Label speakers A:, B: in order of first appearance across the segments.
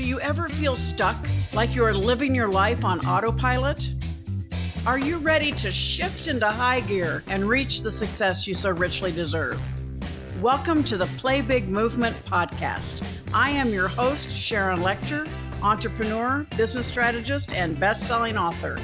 A: Do you ever feel stuck, like you're living your life on autopilot? Are you ready to shift into high gear and reach the success you so richly deserve? Welcome to the Play Big Movement podcast. I am your host, Sharon Lechter, entrepreneur, business strategist, and best-selling author.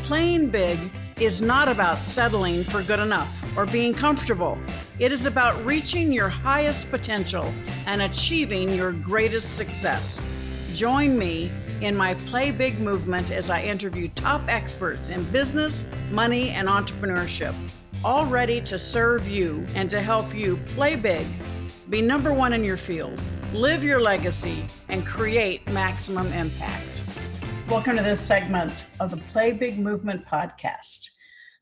A: Playing big is not about settling for good enough or being comfortable. It is about reaching your highest potential and achieving your greatest success. Join me in my Play Big movement as I interview top experts in business, money, and entrepreneurship, all ready to serve you and to help you play big, be number one in your field, live your legacy, and create maximum impact. Welcome to this segment of the Play Big Movement podcast.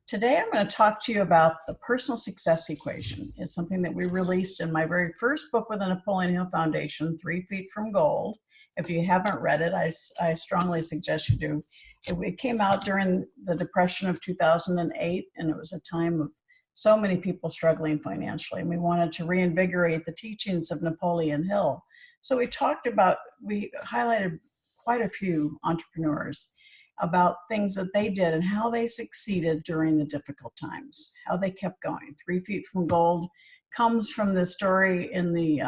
A: Today, I'm going to talk to you about the personal success equation. It's something that we released in my very first book with the Napoleon Hill Foundation, 3 Feet from Gold. If you haven't read it, I strongly suggest you do. It came out during the Depression of 2008, and it was a time of so many people struggling financially. And we wanted to reinvigorate the teachings of Napoleon Hill. So we highlighted quite a few entrepreneurs about things that they did and how they succeeded during the difficult times, how they kept going. 3 Feet from Gold comes from the story in the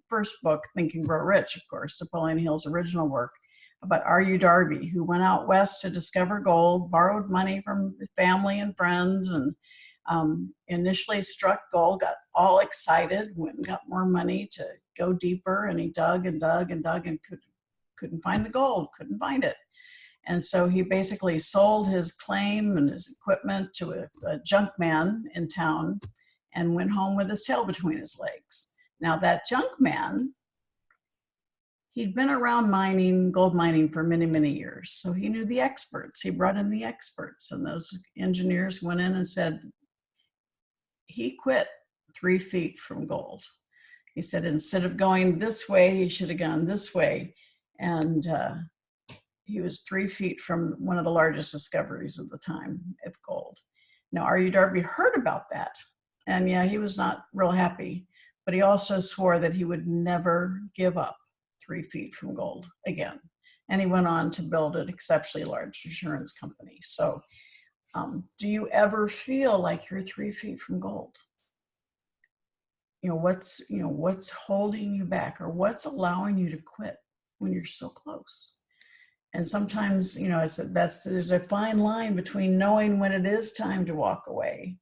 A: first book, Think and Grow Rich, of course, Napoleon Hill's original work, about R.U. Darby, who went out west to discover gold, borrowed money from family and friends, and initially struck gold, got all excited, went and got more money to go deeper, and he dug and dug and dug and couldn't find the gold, couldn't find it. And so he basically sold his claim and his equipment to a Junkman in town and went home with his tail between his legs. Now that Junkman, he'd been around gold mining for many, many years. So he knew the experts. He brought in the experts, and those engineers went in and said, he quit 3 feet from gold. He said, instead of going this way, he should have gone this way. And he was 3 feet from one of the largest discoveries of the time of gold. Now, R.U. Darby heard about that. And yeah, he was not real happy, but he also swore that he would never give up 3 feet from gold again. And he went on to build an exceptionally large insurance company. So do you ever feel like you're 3 feet from gold? What's holding you back, or what's allowing you to quit when you're so close? And sometimes, there's a fine line between knowing when it is time to walk away,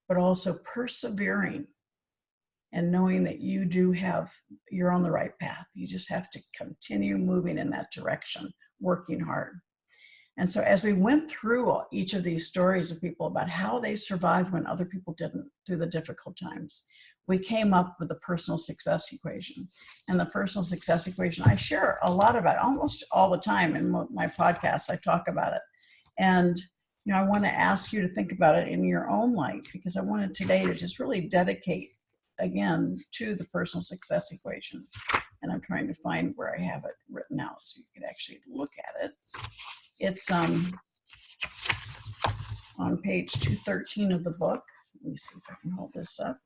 A: but also persevering and knowing that you're on the right path. You just have to continue moving in that direction, working hard. And so as we went through each of these stories of people about how they survived when other people didn't through the difficult times, we came up with the personal success equation. And the personal success equation, I share a lot about, almost all the time in my podcast, I talk about it. And I want to ask you to think about it in your own light, because I wanted today to just really dedicate again to the personal success equation. And I'm trying to find where I have it written out so you could actually look at it. It's on page 213 of the book. Let me see if I can hold this up.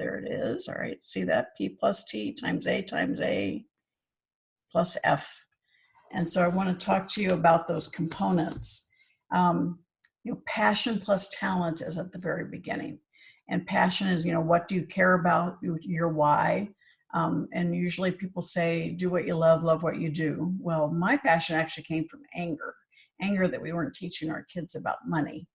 A: There it is. All right. See that? P plus T times A plus F. And so I want to talk to you about those components. Passion plus talent is at the very beginning. And passion is, what do you care about, your why. And usually people say, do what you love what you do. Well, my passion actually came from anger that we weren't teaching our kids about money.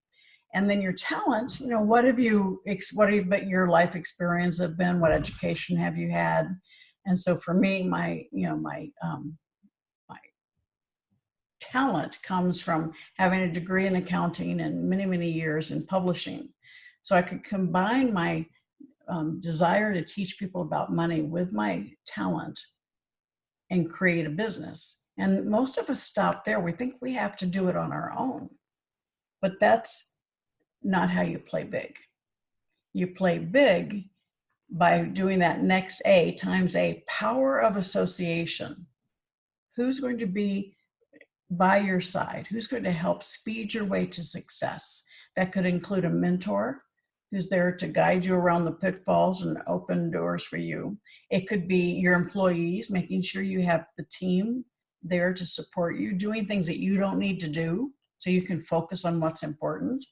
A: And then your talent, what have your life experience have been? What education have you had? And so for me, my talent comes from having a degree in accounting and many, many years in publishing. So I could combine my desire to teach people about money with my talent and create a business. And most of us stop there. We think we have to do it on our own, but that's not how you play big. You play big by doing that next A times A, power of association. Who's going to be by your side? Who's going to help speed your way to success? That could include a mentor who's there to guide you around the pitfalls and open doors for you. It could be your employees, making sure you have the team there to support you, doing things that you don't need to do so you can focus on what's important.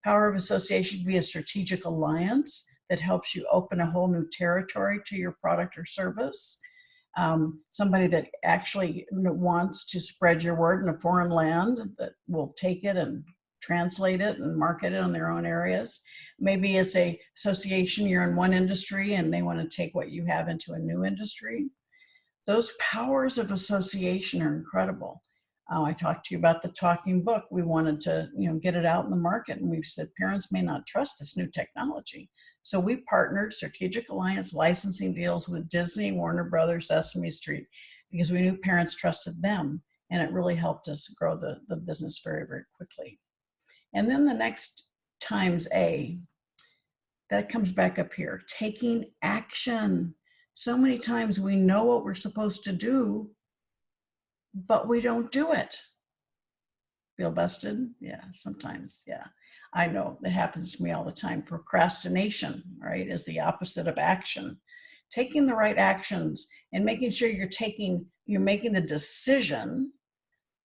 A: Power of association can be a strategic alliance that helps you open a whole new territory to your product or service. Somebody that actually wants to spread your word in a foreign land that will take it and translate it and market it in their own areas. Maybe it's a association, you're in one industry and they want to take what you have into a new industry. Those powers of association are incredible. I talked to you about the talking book. We wanted to, get it out in the market, and we've said parents may not trust this new technology. So we partnered strategic alliance licensing deals with Disney, Warner Brothers, Sesame Street, because we knew parents trusted them, and it really helped us grow the business very, very quickly. And then the next times A, that comes back up here, taking action. So many times we know what we're supposed to do, but we don't do it. Feel busted? Yeah, sometimes, yeah. I know that happens to me all the time. Procrastination, right, is the opposite of action. Taking the right actions and making sure you're making the decision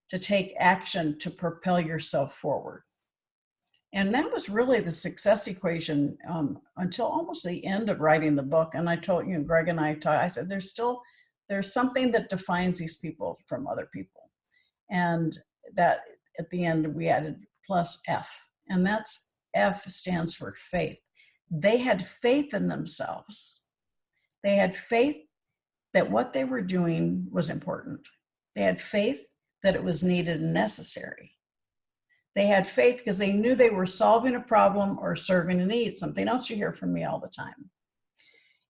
A: to take action to propel yourself forward. And that was really the success equation until almost the end of writing the book. And I told Greg and I said, there's something that defines these people from other people. And that at the end, we added plus F. And that's F stands for faith. They had faith in themselves. They had faith that what they were doing was important. They had faith that it was needed and necessary. They had faith because they knew they were solving a problem or serving a need, something else you hear from me all the time.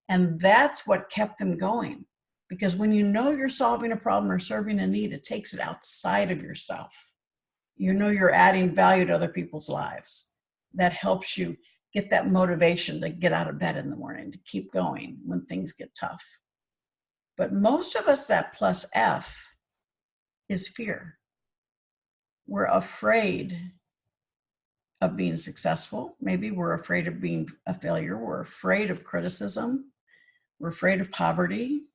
A: And that's what kept them going. Because when you know you're solving a problem or serving a need, it takes it outside of yourself. You know you're adding value to other people's lives. That helps you get that motivation to get out of bed in the morning, to keep going when things get tough. But most of us, that plus F is fear. We're afraid of being successful. Maybe we're afraid of being a failure. We're afraid of criticism. We're afraid of poverty.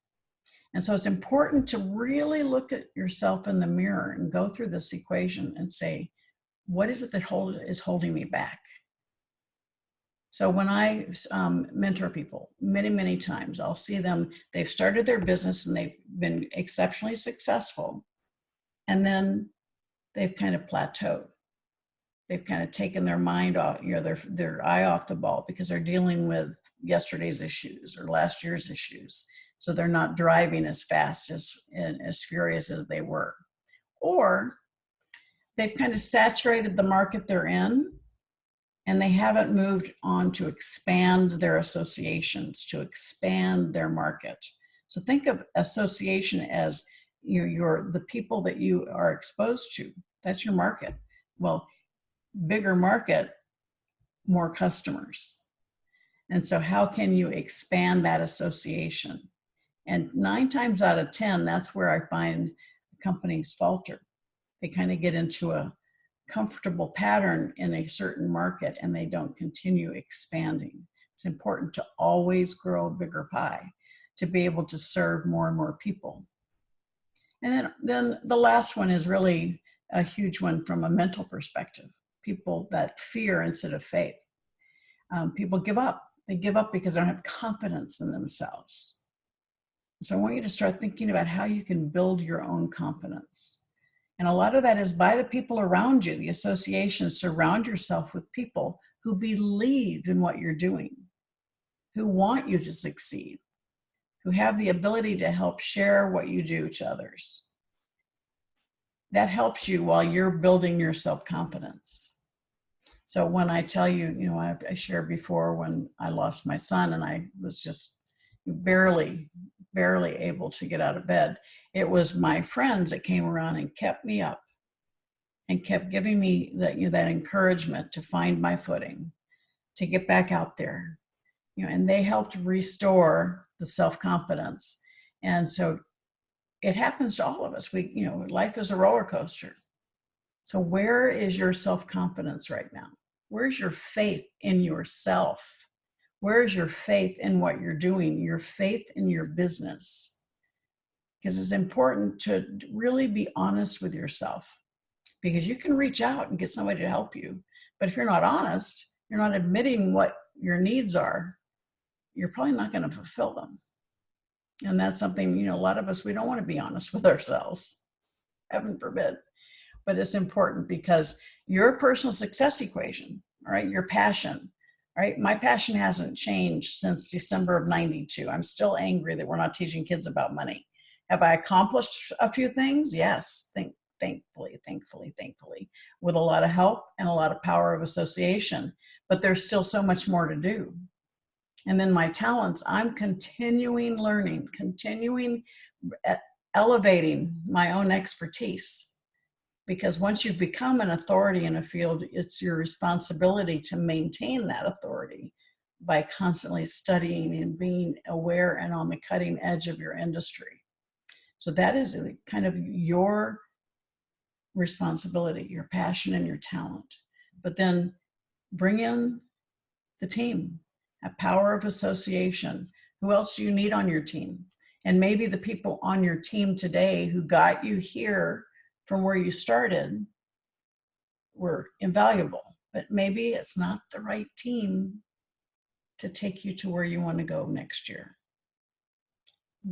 A: And so it's important to really look at yourself in the mirror and go through this equation and say, what is it that is holding me back? So when I mentor people, many, many times, I'll see them, they've started their business and they've been exceptionally successful. And then they've kind of plateaued. They've kind of taken their mind off, their eye off the ball because they're dealing with yesterday's issues or last year's issues. So they're not driving as fast and as furious as they were. Or they've kind of saturated the market they're in and they haven't moved on to expand their associations, to expand their market. So think of association as the people that you are exposed to. That's your market. Well, bigger market, more customers. And so how can you expand that association? And 9 times out of 10, that's where I find companies falter. They kind of get into a comfortable pattern in a certain market and they don't continue expanding. It's important to always grow a bigger pie to be able to serve more and more people. And then the last one is really a huge one from a mental perspective. People that fear instead of faith. People give up. They give up because they don't have confidence in themselves. So I want you to start thinking about how you can build your own confidence. And a lot of that is by the people around you, the associations. Surround yourself with people who believe in what you're doing, who want you to succeed, who have the ability to help share what you do to others. That helps you while you're building your self-confidence. So when I tell you, I shared before when I lost my son and I was just barely able to get out of bed. It was my friends that came around and kept me up and kept giving me that encouragement to find my footing, to get back out there, and they helped restore the self-confidence. And so it happens to all of us. Life is a roller coaster. So where is your self-confidence right now? Where's your faith in yourself? Where's your faith in what you're doing? Your faith in your business? because it's important to really be honest with yourself, because you can reach out and get somebody to help you. But if you're not honest, you're not admitting what your needs are, you're probably not going to fulfill them. And that's something, a lot of us, we don't want to be honest with ourselves, heaven forbid. But it's important because your personal success equation, all right, your passion, all right, my passion hasn't changed since December of 92. I'm still angry that we're not teaching kids about money. Have I accomplished a few things? Yes, thankfully, with a lot of help and a lot of power of association. But there's still so much more to do. And then my talents, I'm continuing learning, elevating my own expertise. Because once you've become an authority in a field, it's your responsibility to maintain that authority by constantly studying and being aware and on the cutting edge of your industry. So that is kind of your responsibility, your passion and your talent. But then bring in the team, a power of association. Who else do you need on your team? And maybe the people on your team today who got you here from where you started were invaluable, but maybe it's not the right team to take you to where you want to go next year.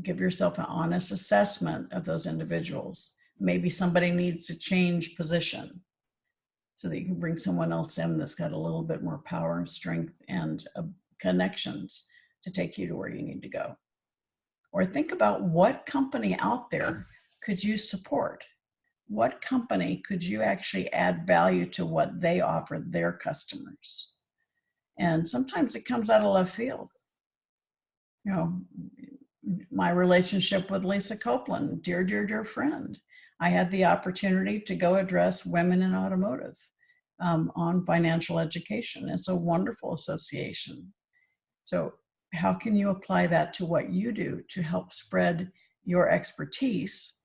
A: Give yourself an honest assessment of those individuals. Maybe somebody needs to change position so that you can bring someone else in that's got a little bit more power and strength and connections to take you to where you need to go. Or think about what company out there could you support? What company could you actually add value to what they offer their customers? And sometimes it comes out of left field. My relationship with Lisa Copeland, dear friend. I had the opportunity to go address women in automotive on financial education. It's a wonderful association. So how can you apply that to what you do to help spread your expertise,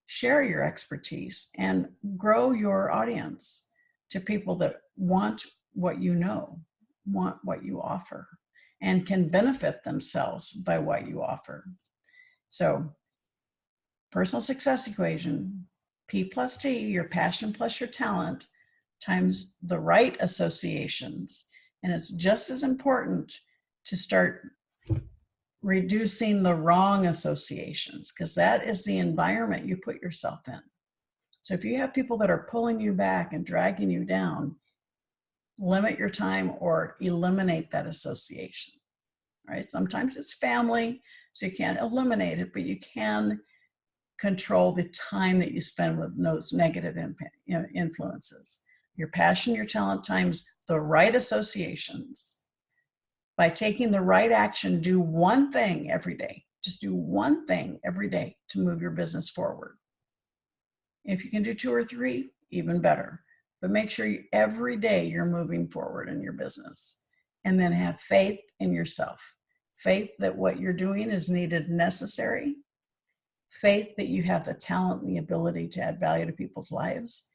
A: share your expertise, and grow your audience to people that want what you know, want what you offer, and can benefit themselves by what you offer? So personal success equation, P plus T, your passion plus your talent, times the right associations. And it's just as important to start reducing the wrong associations, because that is the environment you put yourself in. So if you have people that are pulling you back and dragging you down, limit your time or eliminate that association, right? Sometimes it's family, so you can't eliminate it, but you can control the time that you spend with those negative influences. Your passion, your talent times the right associations. By taking the right action, do one thing every day. Just do one thing every day to move your business forward. If you can do 2 or 3, even better. But make sure every day you're moving forward in your business. And then have faith in yourself. Faith that what you're doing is needed and necessary. Faith that you have the talent and the ability to add value to people's lives.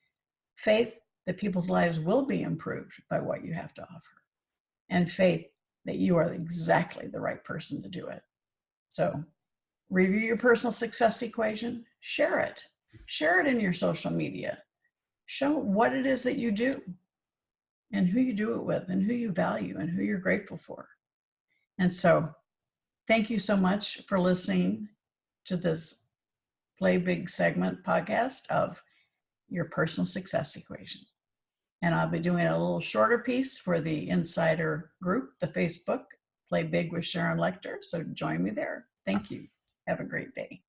A: Faith that people's lives will be improved by what you have to offer. And faith that you are exactly the right person to do it. So review your personal success equation, share it. Share it in your social media. Show what it is that you do and who you do it with and who you value and who you're grateful for. And so thank you so much for listening to this Play Big segment podcast of your personal success equation. And I'll be doing a little shorter piece for the Insider group, the Facebook, Play Big with Sharon Lechter. So join me there. Thank you. Have a great day.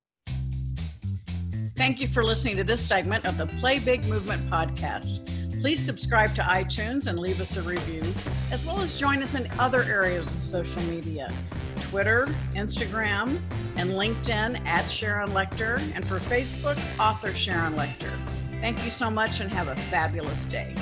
A: Thank you for listening to this segment of the Play Big Movement podcast. Please subscribe to iTunes and leave us a review, as well as join us in other areas of social media, Twitter, Instagram, and LinkedIn at Sharon Lechter, and for Facebook, author Sharon Lechter. Thank you so much and have a fabulous day.